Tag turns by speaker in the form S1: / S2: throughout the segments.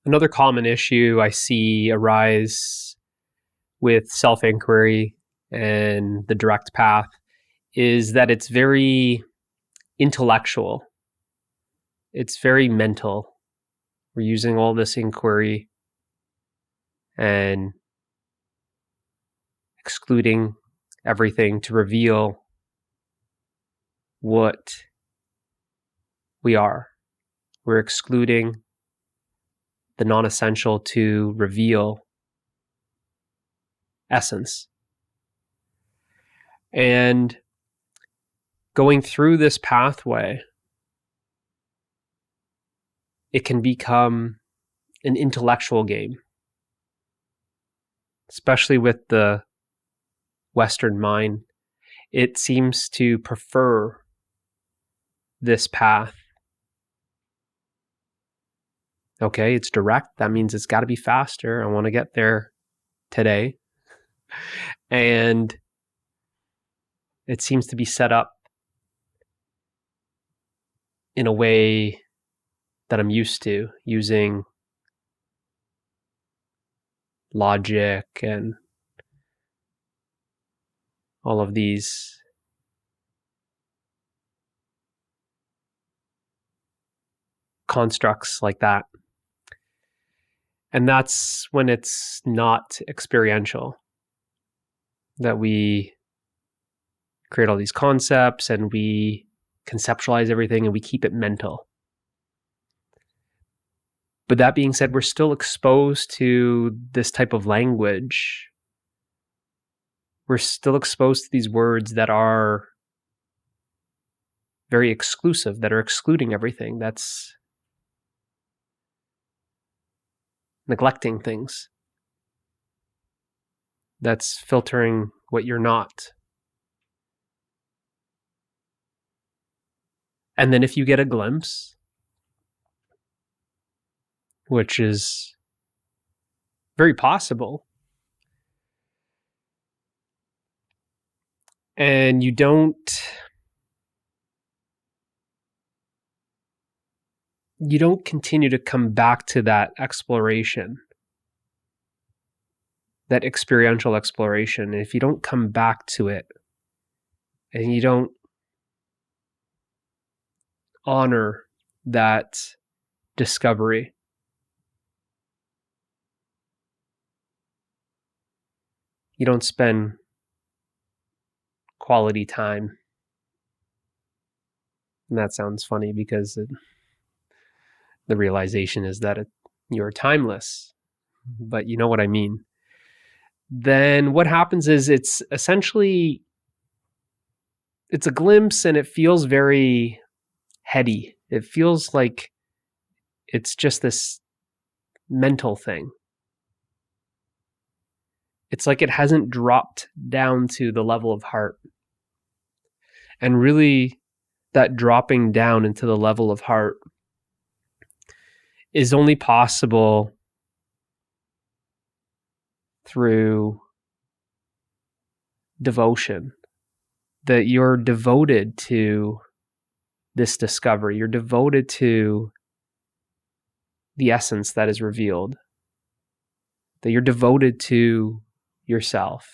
S1: Another common issue I see arise with self-inquiry and the direct path is that it's very intellectual. It's very mental. We're using all this inquiry and excluding everything to reveal what we are. We're excluding the non-essential to reveal essence. And going through this pathway, it can become an intellectual game, especially with the Western mind. It seems to prefer this path. Okay, it's direct. That means it's got to be faster. I want to get there today. And it seems to be set up in a way that I'm used to, using logic and all of these constructs like that. And that's when it's not experiential, that we create all these concepts and we conceptualize everything and we keep it mental. But that being said, we're still exposed to this type of language. We're still exposed to these words that are very exclusive, that are excluding everything, that's neglecting things, that's filtering what you're not. And then if you get a glimpse, which is very possible, and you don't continue to come back to that exploration, that experiential exploration, and if you don't come back to it and you don't honor that discovery, you don't spend quality time. And that sounds funny because the realization is that you're timeless, but you know what I mean. Then what happens is it's essentially, it's a glimpse and it feels very heady. It feels like it's just this mental thing. It's like it hasn't dropped down to the level of heart. And really, that dropping down into the level of heart is only possible through devotion, that you're devoted to this discovery. You're devoted to the essence that is revealed, that you're devoted to yourself.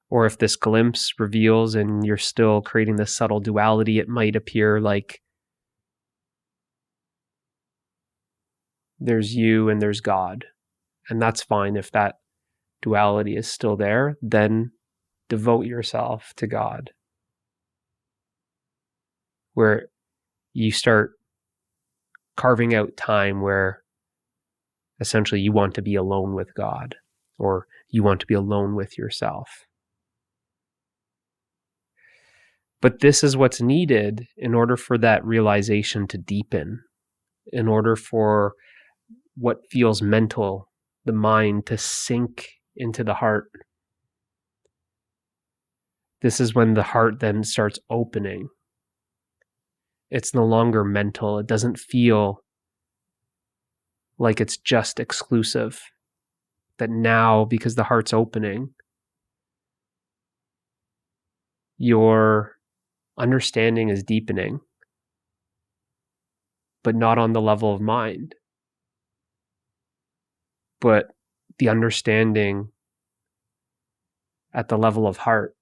S1: Or if this glimpse reveals and you're still creating this subtle duality, it might appear like there's you and there's God. And that's fine if that duality is still there, then devote yourself to God, where you start carving out time where essentially you want to be alone with God, or you want to be alone with yourself. But this is what's needed in order for that realization to deepen, in order for what feels mental, the mind, to sink into the heart. This is when the heart then starts opening. It's no longer mental. It doesn't feel like it's just exclusive. That now, because the heart's opening, you're understanding is deepening, but not on the level of mind, but the understanding at the level of heart.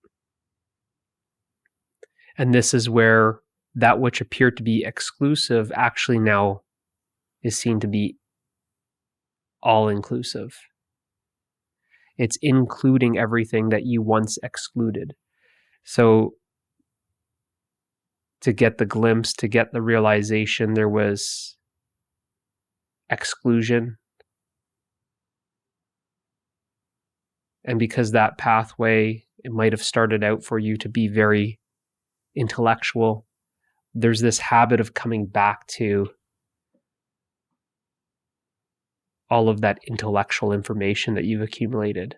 S1: And this is where that which appeared to be exclusive actually now is seen to be all-inclusive. It's including everything that you once excluded. So to get the glimpse, to get the realization, there was exclusion. And because that pathway, it might have started out for you to be very intellectual, there's this habit of coming back to all of that intellectual information that you've accumulated,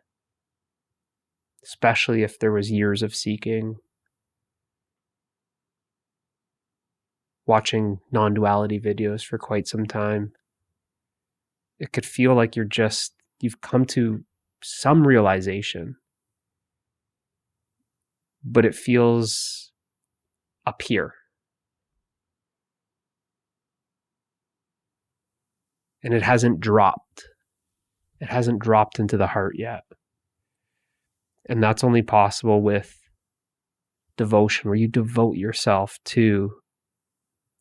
S1: especially if there was years of seeking, watching non-duality videos for quite some time. It could feel like you've come to some realization, but it feels up here. And it hasn't dropped. It hasn't dropped into the heart yet. And that's only possible with devotion, where you devote yourself to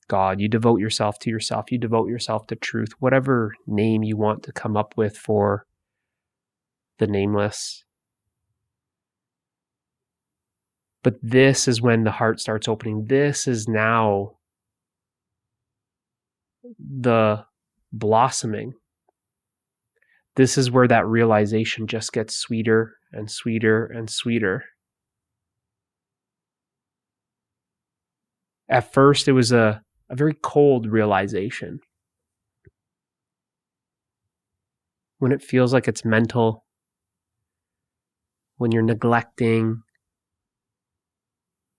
S1: God, you devote yourself to yourself, you devote yourself to truth, whatever name you want to come up with for the nameless. But this is when the heart starts opening. This is now the blossoming. This is where that realization just gets sweeter and sweeter and sweeter. At first, it was a very cold realization. When it feels like it's mental, when you're neglecting,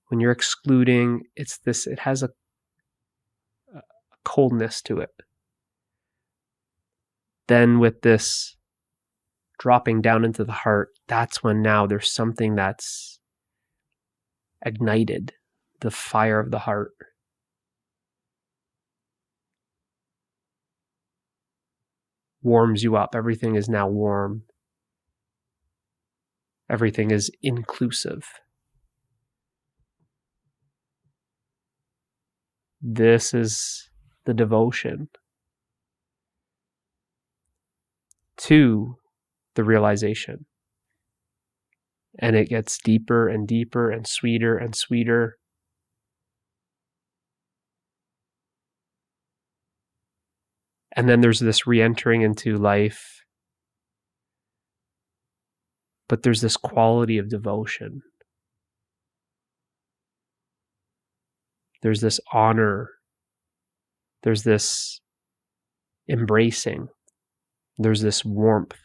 S1: when you're excluding, it has a coldness to it. Then with this dropping down into the heart, that's when now there's something that's ignited, the fire of the heart. Warms you up. Everything is now warm. Everything is inclusive. This is the devotion to the realization. And it gets deeper and deeper and sweeter and sweeter. And then there's this re-entering into life. But there's this quality of devotion. There's this honor. There's this embracing. There's this warmth.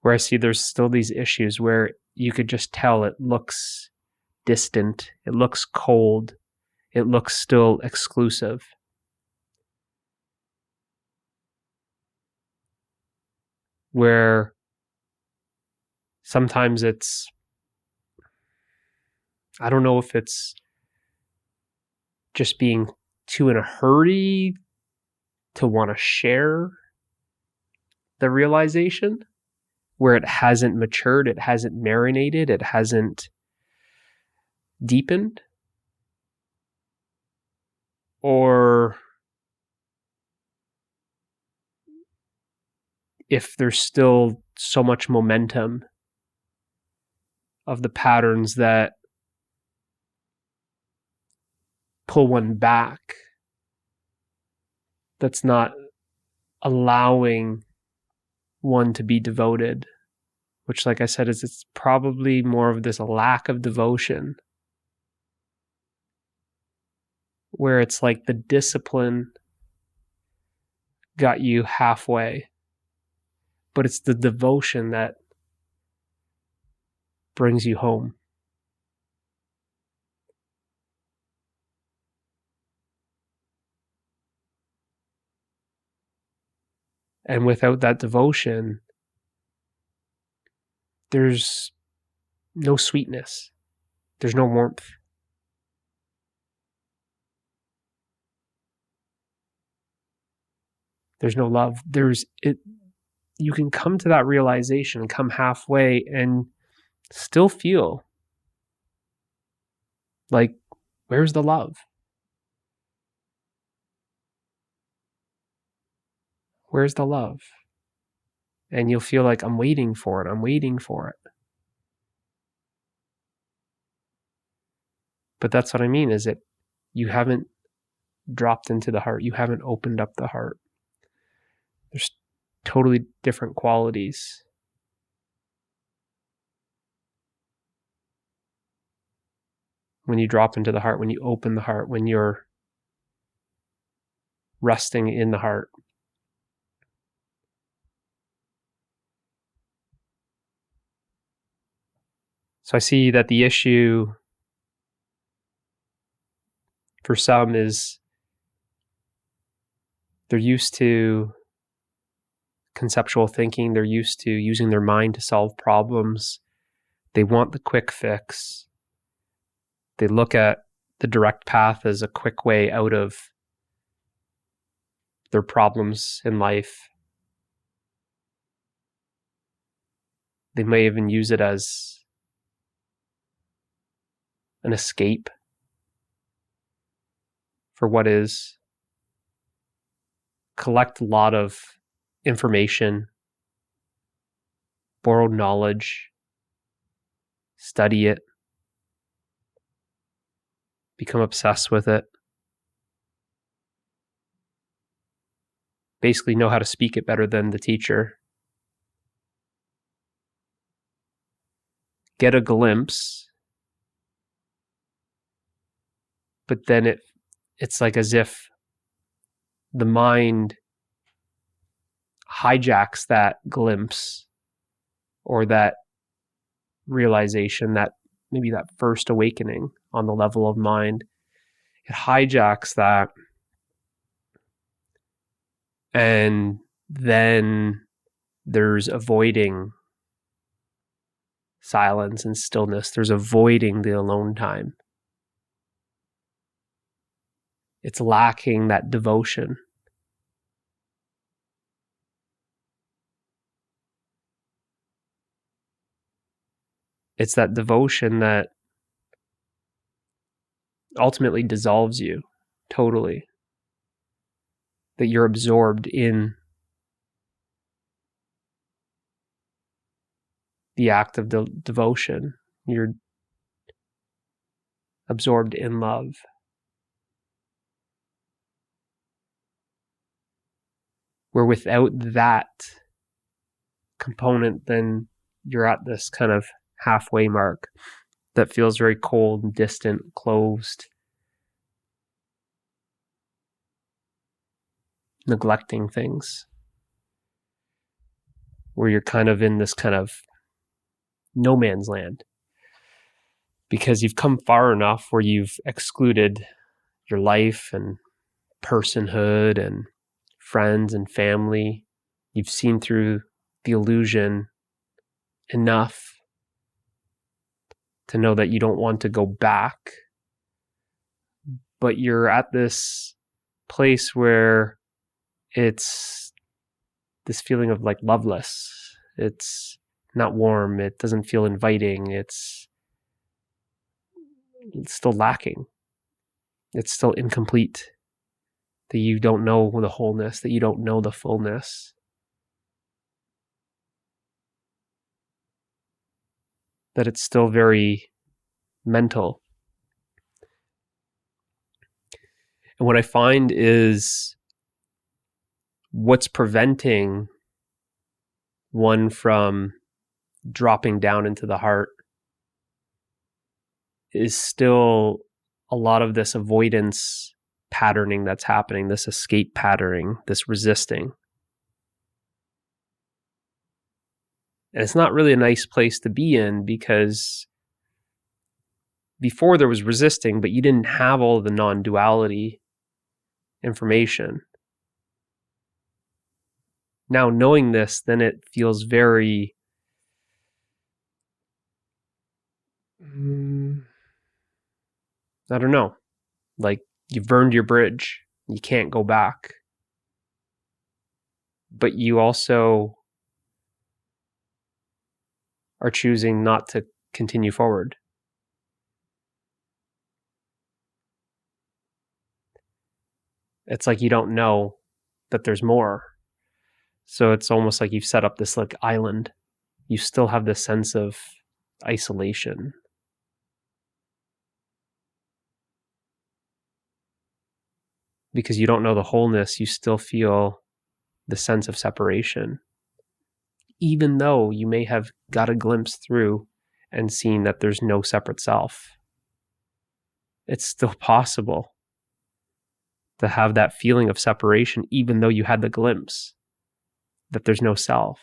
S1: Where I see there's still these issues where you could just tell it looks distant, it looks cold, it looks still exclusive. Where sometimes I don't know if it's just being too in a hurry to want to share the realization, where it hasn't matured, it hasn't marinated, it hasn't deepened, or if there's still so much momentum of the patterns that pull one back, that's not allowing one to be devoted, which, like I said, it's probably more of this lack of devotion, where it's like the discipline got you halfway, but it's the devotion that brings you home. And without that devotion, there's no sweetness. There's no warmth. There's no love. You can come to that realization, come halfway, and still feel like, where's the love? Where's the love? And you'll feel like, I'm waiting for it. I'm waiting for it. But that's what I mean, is that you haven't dropped into the heart. You haven't opened up the heart. There's totally different qualities. When you drop into the heart, when you open the heart, when you're resting in the heart. So I see that the issue for some is they're used to conceptual thinking. They're used to using their mind to solve problems. They want the quick fix. They look at the direct path as a quick way out of their problems in life. They may even use it as an escape for what is. Collect a lot of information, borrowed knowledge, study it, become obsessed with it, basically know how to speak it better than the teacher, get a glimpse, but then it's like as if the mind hijacks that glimpse or that realization, that maybe that first awakening on the level of mind. It hijacks that, and then there's avoiding silence and stillness. There's avoiding the alone time. It's lacking that devotion. It's that devotion that ultimately dissolves you totally. That you're absorbed in the act of devotion. You're absorbed in love. Where without that component, then you're at this kind of halfway mark that feels very cold and distant, closed, neglecting things, where you're kind of in this kind of no man's land because you've come far enough where you've excluded your life and personhood and friends and family. You've seen through the illusion enough to know that you don't want to go back, but you're at this place where it's this feeling of like loveless. It's not warm. It doesn't feel inviting. It's still lacking. It's still incomplete. That you don't know the wholeness, that you don't know the fullness. That it's still very mental. And what I find is what's preventing one from dropping down into the heart is still a lot of this avoidance patterning that's happening, this escape patterning, this resisting. And it's not really a nice place to be in because before there was resisting, but you didn't have all the non-duality information. Now knowing this, then it feels very I don't know, like you've burned your bridge, you can't go back, but you also are choosing not to continue forward. It's like you don't know that there's more. So it's almost like you've set up this like island. You still have this sense of isolation. Because you don't know the wholeness, you still feel the sense of separation. Even though you may have got a glimpse through and seen that there's no separate self, it's still possible to have that feeling of separation, even though you had the glimpse that there's no self.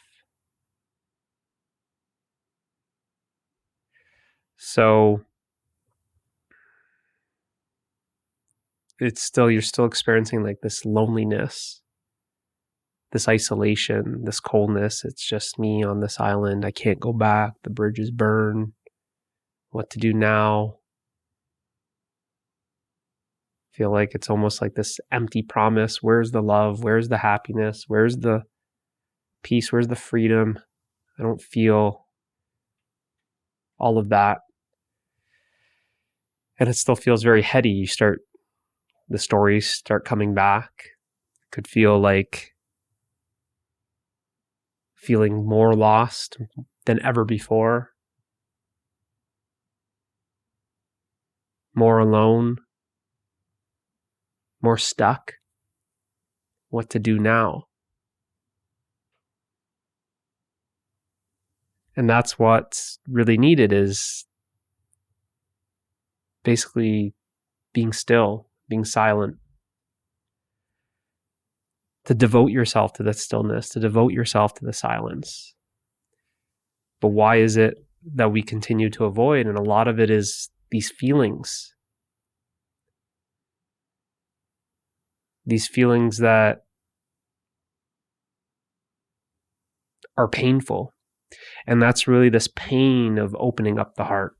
S1: So you're still experiencing like this loneliness, this isolation, this coldness. It's just me on this island. I can't go back. The bridge is burned. What to do now? Feel like it's almost like this empty promise. Where's the love? Where's the happiness? Where's the peace? Where's the freedom? I don't feel all of that. And it still feels very heady. The stories start coming back. Could feel like feeling more lost than ever before, more alone, more stuck. What to do now? And that's what's really needed, is basically being still, being silent, to devote yourself to the stillness, to devote yourself to the silence. But why is it that we continue to avoid? And a lot of it is these feelings that are painful. And that's really this pain of opening up the heart.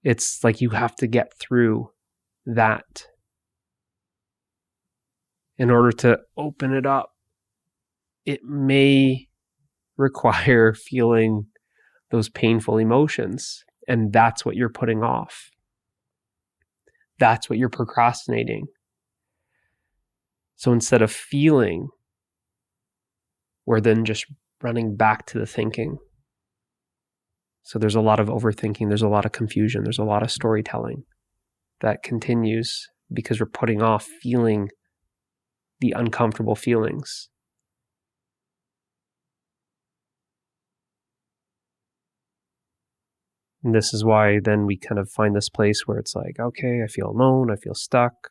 S1: It's like you have to get through that in order to open it up. It may require feeling those painful emotions, and that's what you're putting off. That's what you're procrastinating. So instead of feeling, we're then just running back to the thinking. So there's a lot of overthinking, there's a lot of confusion, there's a lot of storytelling that continues because we're putting off feeling the uncomfortable feelings. And this is why then we kind of find this place where it's like, okay, I feel alone, I feel stuck,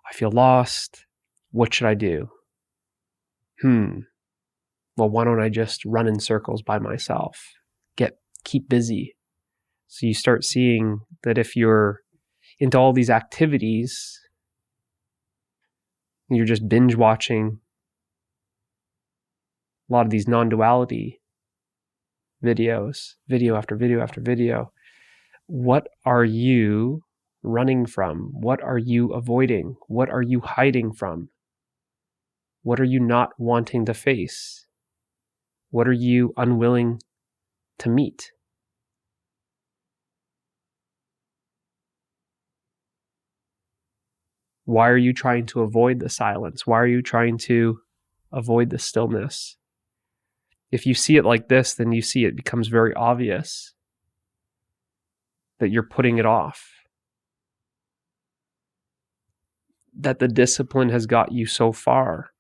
S1: I feel lost. What should I do? Well, why don't I just run in circles by myself? Keep busy. So you start seeing that if you're into all these activities, you're just binge watching a lot of these non-duality videos, video after video after video. What are you running from? What are you avoiding? What are you hiding from? What are you not wanting to face? What are you unwilling to meet? Why are you trying to avoid the silence? Why are you trying to avoid the stillness? If you see it like this, then you see it becomes very obvious that you're putting it off. That the discipline has got you so far.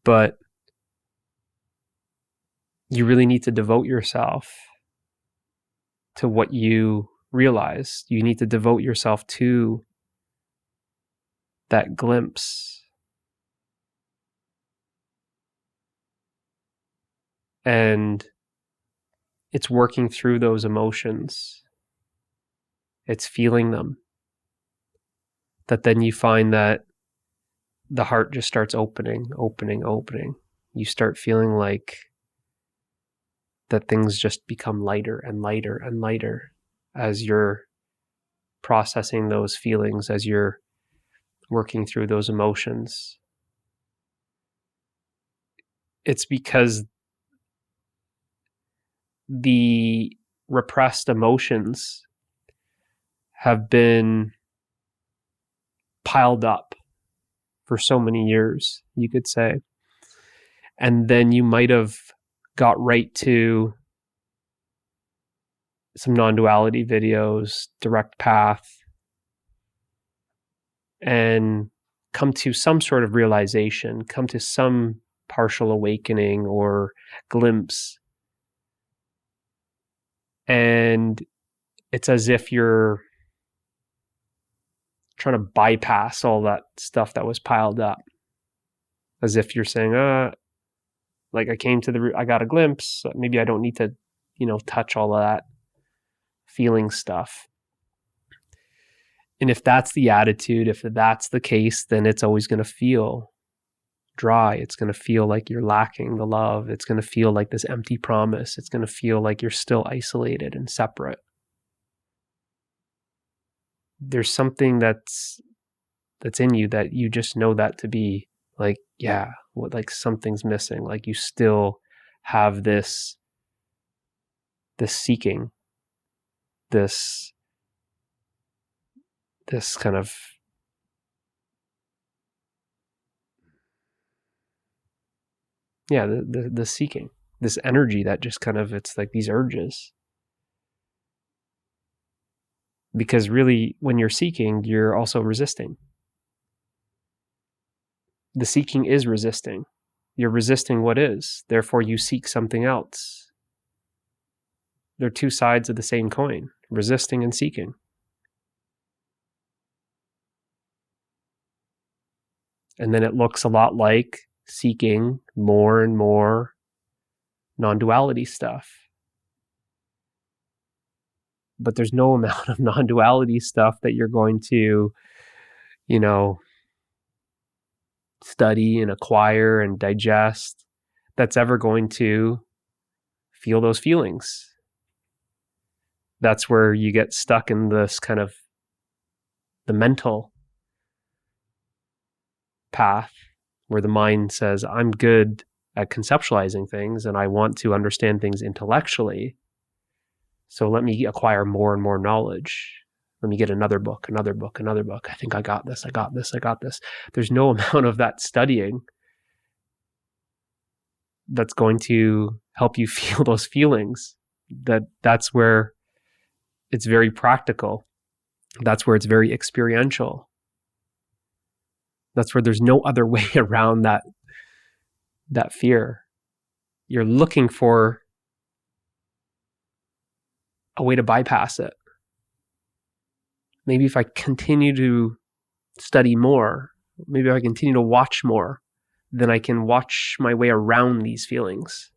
S1: But you really need to devote yourself to what you realize. You need to devote yourself to that glimpse. And it's working through those emotions. It's feeling them. That then you find that the heart just starts opening. You start feeling like that things just become lighter and lighter and lighter as you're processing those feelings, as you're working through those emotions. It's because the repressed emotions have been piled up for so many years, you could say. And then you might have got right to some non-duality videos, direct path, and come to some sort of realization, come to some partial awakening or glimpse. And it's as if you're trying to bypass all that stuff that was piled up. As if you're saying, like I got a glimpse, maybe I don't need to, touch all of that feeling stuff. And if that's the attitude, if that's the case, then it's always going to feel dry. It's going to feel like you're lacking the love. It's going to feel like this empty promise. It's going to feel like you're still isolated and separate. There's something that's in you that you just know that to be like, yeah, like something's missing. Like you still have this seeking, this kind of the seeking, this energy that just kind of, it's like these urges. Because really, when you're seeking, you're also resisting. The seeking is resisting. You're resisting what is. Therefore, you seek something else. They're two sides of the same coin, resisting and seeking. And then it looks a lot like seeking more and more non-duality stuff. But there's no amount of non-duality stuff that you're going to, study and acquire and digest that's ever going to feel those feelings. That's where you get stuck in this kind of the mental path where the mind says, I'm good at conceptualizing things and I want to understand things intellectually. So let me acquire more and more knowledge. Let me get another book. I think I got this. There's no amount of that studying that's going to help you feel those feelings. That's where it's very practical. That's where it's very experiential. That's where there's no other way around that fear. You're looking for a way to bypass it. Maybe if I continue to study more, maybe if I continue to watch more, then I can watch my way around these feelings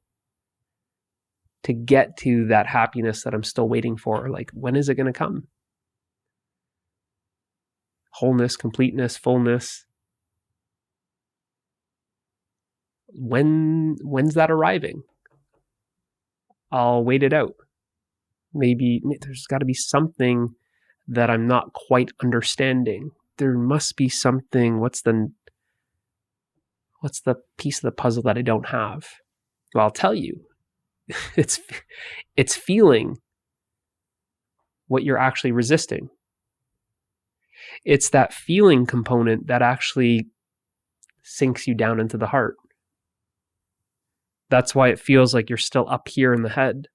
S1: to get to that happiness that I'm still waiting for. Like, when is it going to come? Wholeness, completeness, fullness. When's that arriving? I'll wait it out. Maybe there's got to be something that I'm not quite understanding. There must be something. What's the piece of the puzzle that I don't have? Well, I'll tell you. It's feeling what you're actually resisting. It's that feeling component that actually sinks you down into the heart. That's why it feels like you're still up here in the head.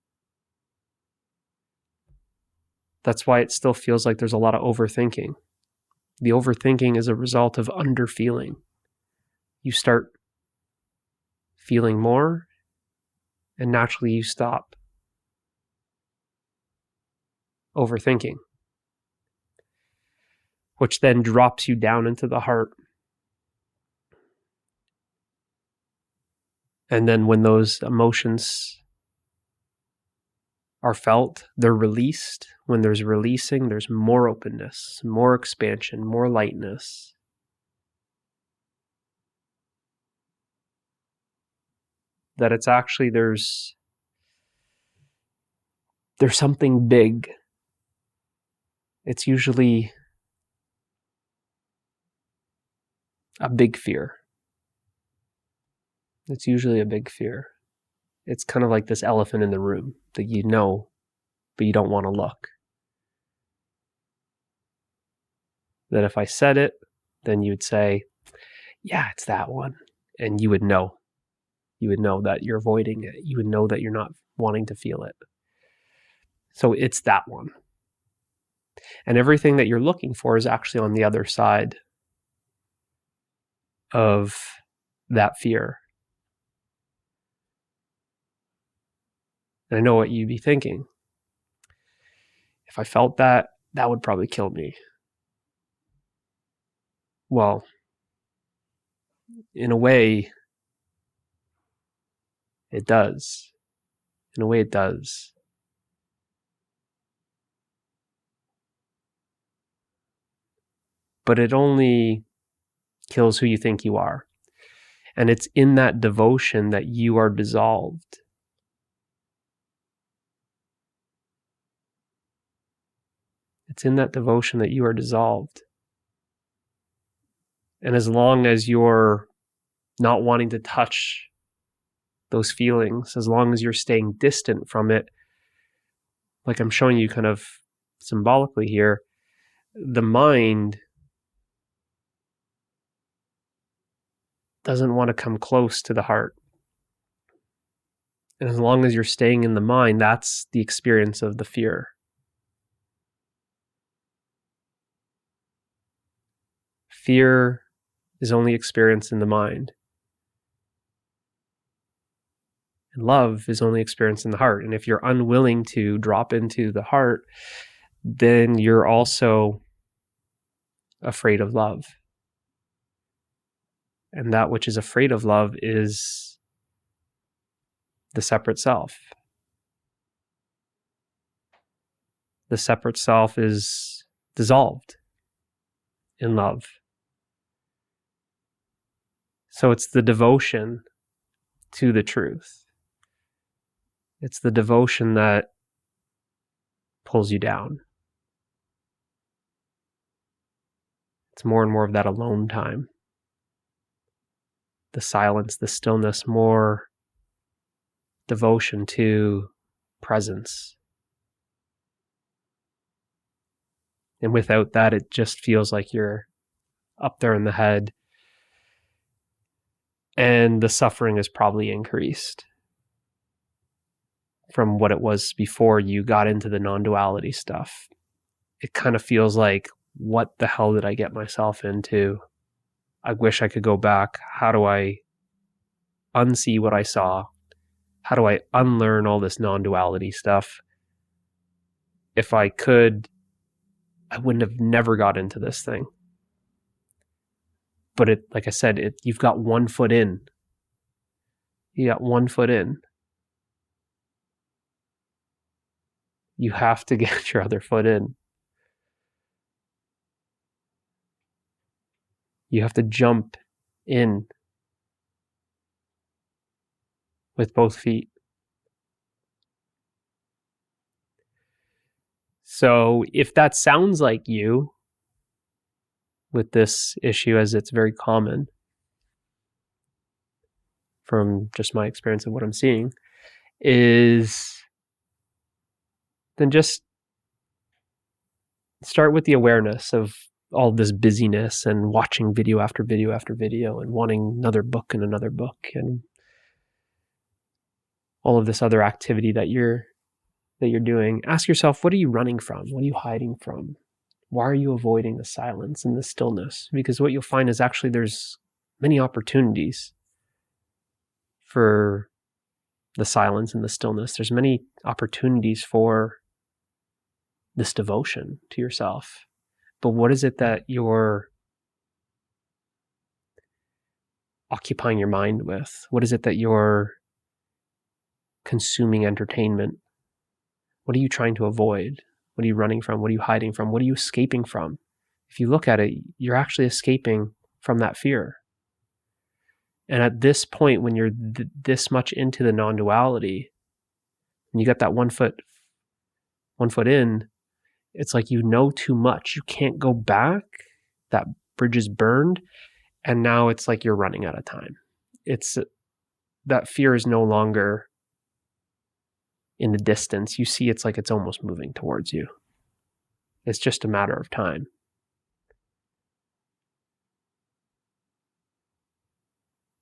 S1: That's why it still feels like there's a lot of overthinking. The overthinking is a result of underfeeling. You start feeling more, and naturally you stop overthinking, which then drops you down into the heart. And then when those emotions are felt, they're released. When there's releasing, there's more openness, more expansion, more lightness. That it's actually, there's there's something big. It's usually a big fear. It's usually a big fear. It's kind of like this elephant in the room that you know, but you don't want to look. That if I said it, then you'd say, yeah, it's that one. And you would know. You would know that you're avoiding it. You would know that you're not wanting to feel it. So it's that one. And everything that you're looking for is actually on the other side of that fear. And I know what you'd be thinking. If I felt that, that would probably kill me. Well, in a way, it does. In a way, it does. But it only kills who you think you are. And it's in that devotion that you are dissolved. It's in that devotion that you are dissolved. And as long as you're not wanting to touch those feelings, as long as you're staying distant from it, like I'm showing you kind of symbolically here, the mind doesn't want to come close to the heart. And as long as you're staying in the mind, that's the experience of the fear. Fear is only experienced in the mind. And love is only experienced in the heart. And if you're unwilling to drop into the heart, then you're also afraid of love. And that which is afraid of love is the separate self. The separate self is dissolved in love. So it's the devotion to the truth. It's the devotion that pulls you down. It's more and more of that alone time. The silence, the stillness, more devotion to presence. And without that, it just feels like you're up there in the head. And the suffering is probably increased from what it was before you got into the non-duality stuff. It kind of feels like, what the hell did I get myself into? I wish I could go back. How do I unsee what I saw? How do I unlearn all this non-duality stuff? If I could, I wouldn't have never got into this thing. But it, like I said, you've got 1 foot in. You got 1 foot in. You have to get your other foot in. You have to jump in with both feet. So if that sounds like you with this issue, as it's very common from just my experience of what I'm seeing, is then just start with the awareness of all this busyness and watching video after video after video and wanting another book and another book and all of this other activity that you're doing. Ask yourself, what are you running from? What are you hiding from? Why are you avoiding the silence and the stillness? Because what you'll find is actually there's many opportunities for the silence and the stillness. There's many opportunities for this devotion to yourself. But what is it that you're occupying your mind with? What is it that you're consuming entertainment? What are you trying to avoid? What are you running from? What are you hiding from? What are you escaping from? If you look at it, you're actually escaping from that fear. And at this point, when you're this much into the non-duality, and you got that 1 foot 1 foot in, it's like you know too much. You can't go back. That bridge is burned. And now it's like you're running out of time. It's that fear is no longer in the distance. You see it's like it's almost moving towards you. It's just a matter of time.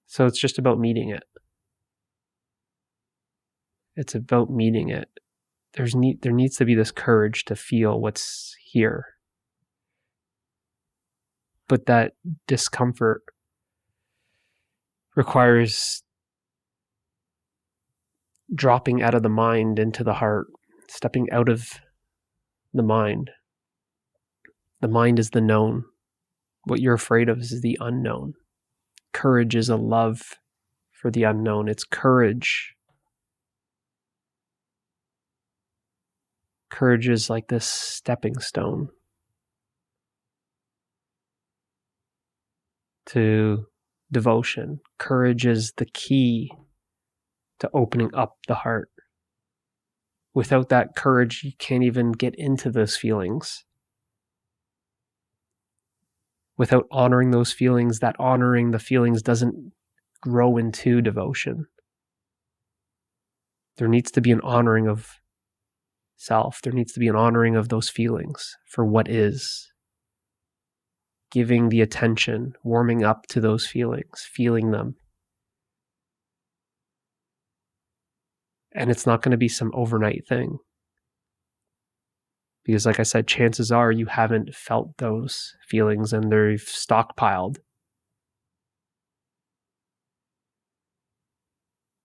S1: So it's just about meeting it. It's about meeting it. There needs to be this courage to feel what's here. But that discomfort requires dropping out of the mind into the heart, stepping out of the mind. The mind is the known. What you're afraid of is the unknown. Courage is a love for the unknown. It's courage. Courage is like this stepping stone to devotion. Courage is the key to opening up the heart. Without that courage, you can't even get into those feelings. Without honoring those feelings, that honoring the feelings doesn't grow into devotion. There needs to be an honoring of self. There needs to be an honoring of those feelings for what is. Giving the attention, warming up to those feelings, feeling them. And it's not going to be some overnight thing. Because like I said, chances are you haven't felt those feelings and they've stockpiled.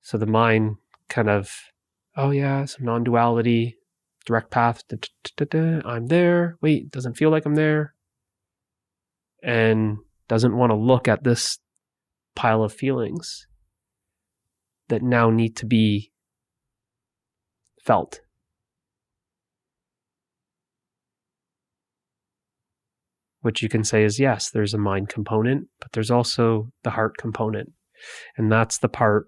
S1: So the mind kind of, oh yeah, some non-duality, direct path, I'm there. Wait, doesn't feel like I'm there. And doesn't want to look at this pile of feelings that now need to be felt. Which you can say is, yes, there's a mind component, but there's also the heart component. And that's the part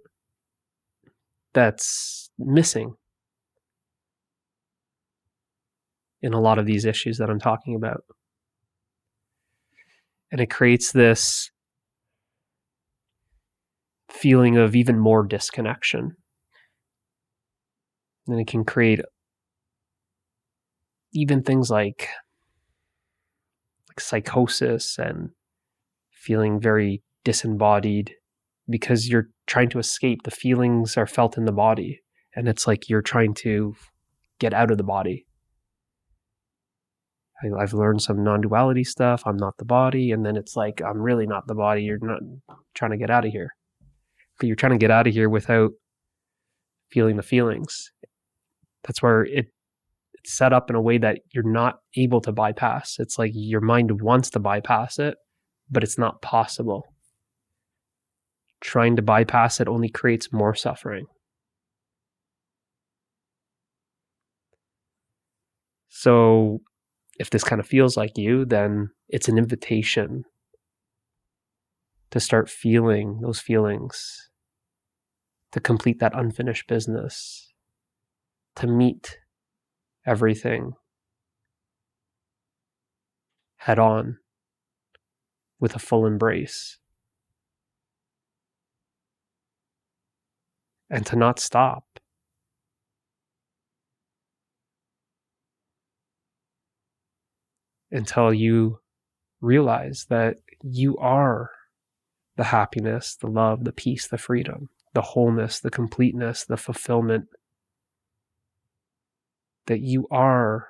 S1: that's missing in a lot of these issues that I'm talking about. And it creates this feeling of even more disconnection. And it can create even things like psychosis and feeling very disembodied because you're trying to escape. The feelings are felt in the body, and it's like you're trying to get out of the body. I've learned some non-duality stuff. I'm not the body. And then it's like, I'm really not the body. You're not trying to get out of here. But you're trying to get out of here without feeling the feelings. That's where it's set up in a way that you're not able to bypass. It's like your mind wants to bypass it, but it's not possible. Trying to bypass it only creates more suffering. So if this kind of feels like you, then it's an invitation to start feeling those feelings, to complete that unfinished business, to meet everything head on with a full embrace, and to not stop. Until you realize that you are the happiness, the love, the peace, the freedom, the wholeness, the completeness, the fulfillment. That you are,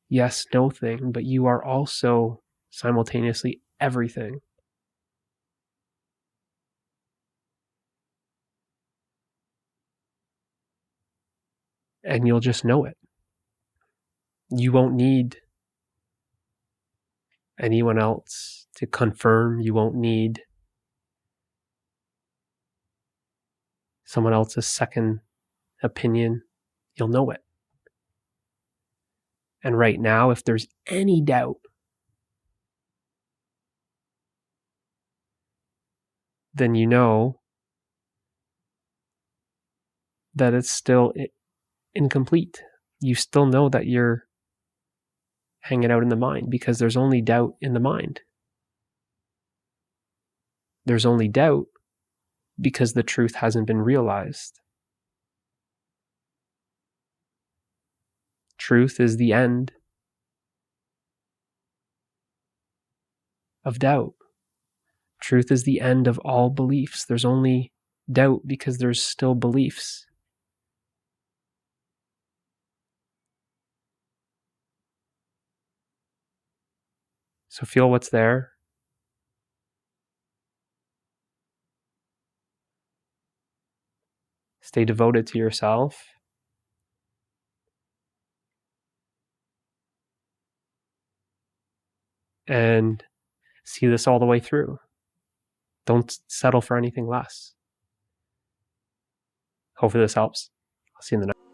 S1: yes, no thing, but you are also simultaneously everything. And you'll just know it. You won't need anyone else to confirm. You won't need someone else's second opinion. You'll know it. And right now, if there's any doubt, then you know that it's still incomplete. You still know that you're hanging out in the mind, because there's only doubt in the mind. There's only doubt because the truth hasn't been realized. Truth is the end of doubt. Truth is the end of all beliefs. There's only doubt because there's still beliefs. So feel what's there. Stay devoted to yourself. And see this all the way through. Don't settle for anything less. Hopefully this helps. I'll see you in the next.